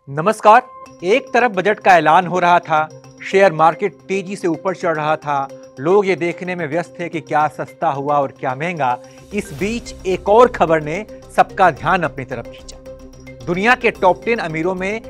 नमस्कार। एक तरफ बजट का ऐलान हो रहा था, शेयर मार्केट तेजी से ऊपर चढ़ रहा था, लोग ये देखने में व्यस्त थे कि क्या सस्ता हुआ और क्या महंगा। इस बीच एक और खबर ने सबका ध्यान अपनी तरफ खींचा। दुनिया के टॉप 10 अमीरों में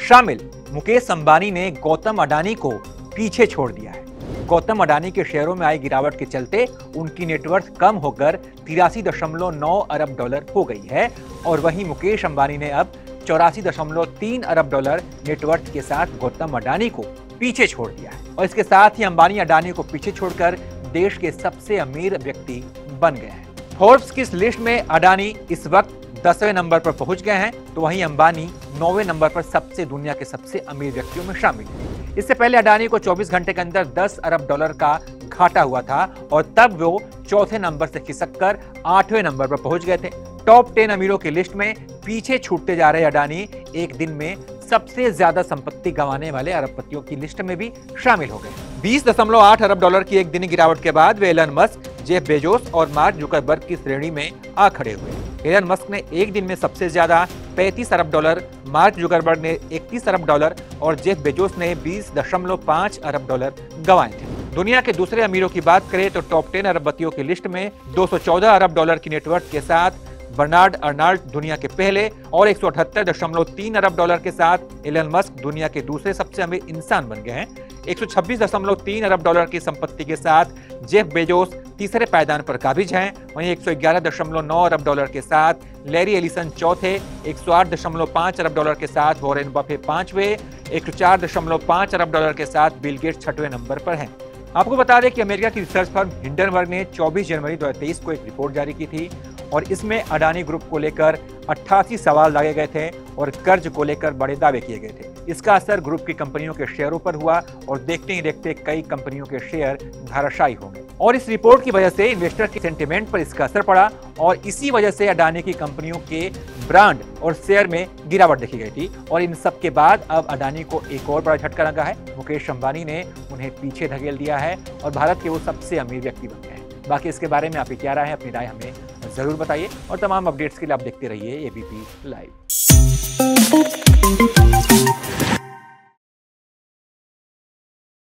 शामिल मुकेश अंबानी ने गौतम अडानी को पीछे छोड़ दिया है। गौतम अडानी के शेयरों में आई गिरावट के चलते उनकी नेटवर्थ कम होकर 83.9 अरब डॉलर हो गई है और वहीं मुकेश अंबानी ने अब 84.3 अरब डॉलर नेटवर्थ के साथ गौतम अडानी को पीछे छोड़ दिया है। और इसके साथ ही अंबानी अडानी को पीछे छोड़कर देश के सबसे अमीर व्यक्ति बन गए हैं। फोर्ब्स की इस लिस्ट में अडानी इस वक्त 10वें नंबर पर पहुंच गए हैं, तो वहीं अंबानी 9वें नंबर पर दुनिया के सबसे अमीर व्यक्तियों में शामिल है। इससे पहले अडानी को 24 घंटे के अंदर 10 अरब डॉलर का घाटा हुआ था और तब वो चौथे नंबर से खिसककर 8वें नंबर पर पहुंच गए थे। टॉप 10 अमीरों की लिस्ट में पीछे छूटते जा रहे अडानी एक दिन में सबसे ज्यादा संपत्ति गंवाने वाले अरबपतियों की लिस्ट में भी शामिल हो गए। 20.8 अरब डॉलर की एक दिनी गिरावट के बाद वे एलन मस्क, जेफ बेजोस और मार्क जुकरबर्ग की श्रेणी में आ खड़े हुए। एलन मस्क ने एक दिन में सबसे ज्यादा 35 अरब डॉलर, मार्क जुकरबर्ग ने 31 अरब डॉलर और जेफ बेजोस ने 20.5 अरब डॉलर गंवाए थे। दुनिया के दूसरे अमीरों की बात करें तो टॉप 10 अरबपतियों की लिस्ट में 214 अरब डॉलर की नेटवर्थ के साथ बर्नार्ड अर्नल्ड दुनिया के पहले और 178.3 अरब डॉलर के साथ एलन मस्क दुनिया के दूसरे सबसे अमीर इंसान बन गए हैं। 126.3 अरब डॉलर की संपत्ति के साथ जेफ बेजोस तीसरे पायदान पर काबिज हैं। वहीं 111.9 अरब डॉलर के साथ लैरी एलिसन चौथे, 108.5 अरब डॉलर के साथ वॉरेन बफे पांचवें, 104.5 अरब डॉलर के साथ बिल गेट्स छठवें नंबर पर हैं। आपको बता दें कि अमेरिका की रिसर्च फर्म हिंडनबर्ग ने 24 जनवरी 2023 को एक रिपोर्ट जारी की थी और इसमें अडानी ग्रुप को लेकर 88 सवाल लाए गए थे और कर्ज को लेकर बड़े दावे किए गए थे। इसका असर ग्रुप की कंपनियों के शेयरों पर हुआ और देखते ही देखते कई कंपनियों के शेयर धराशायी हो गए और इस रिपोर्ट की वजह से इन्वेस्टर के सेंटिमेंट पर इसका असर पड़ा और इसी वजह से अडानी की कंपनियों के ब्रांड और शेयर में गिरावट देखी गई थी। और इन सब के बाद अब अडानी को एक और बड़ा झटका लगा है। मुकेश अंबानी ने उन्हें पीछे धकेल दिया है और भारत के वो सबसे अमीर व्यक्ति बन गए हैं। बाकी इसके बारे में आपकी क्या राय है, अपनी राय हमें जरूर बताइए और तमाम अपडेट्स के लिए आप देखते रहिए एबीपी लाइव।